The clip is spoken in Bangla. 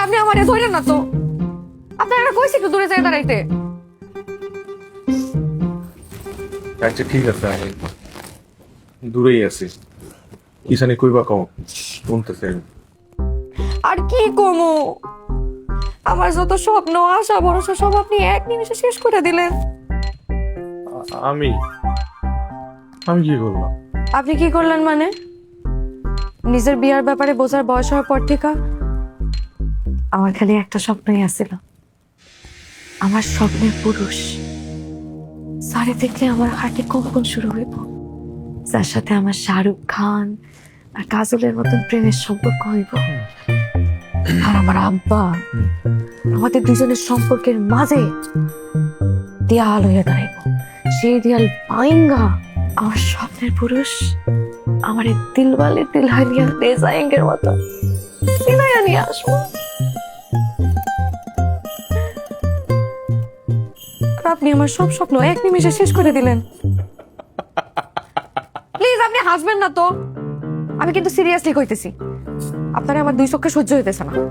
আপনি আমারে ধরলেন না তো। আপনারা কইছি একটু দূরে যায় দাঁড়াইতে। আচ্ছা ঠিক আছে, আমি দূরেই আছি। কি জানি কইবা কও, শুনতেছি আমি। আর কি কমু, আমার যত স্বপ্ন আশা ভরসা সব আপনি এক নিমিষে শেষ করে দিলেন। আমি আমি কি করলাম? আপনি কি করলেন মানে? নিজের বিয়ার ব্যাপারে বোঝার বয়স হওয়ার পর থেকে আমার খালি একটা স্বপ্নই আছিল, আমার স্বপ্নের পুরুষ সারে দেখলে আমার হার্টে কম্পন শুরু হইব, যার সাথে আমার শাহরুখ খান আর কাজলের মতন প্রেমের সম্পর্ক হইব। আর আমার আব্বা আমাদের দুজনের সম্পর্কের মাঝে দেয়াল হইয়া দাঁড়াইব। সেই দেয়াল ভাঙ্গা আমার স্বপ্নের পুরুষ আমার এই দিলওয়ালে দিলহানিয়া ডিজাইনের মতো সিনাইয়া নিয়ে আসবো। আর আপনি আমার সব স্বপ্ন এক নিমিষে শেষ করে দিলেন। প্লিজ আপনি হাসবেন না তো, আমি কিন্তু সিরিয়াসলি কইতেছি। আপনারা আমার দুই চোখে সহ্য হইতেছে না।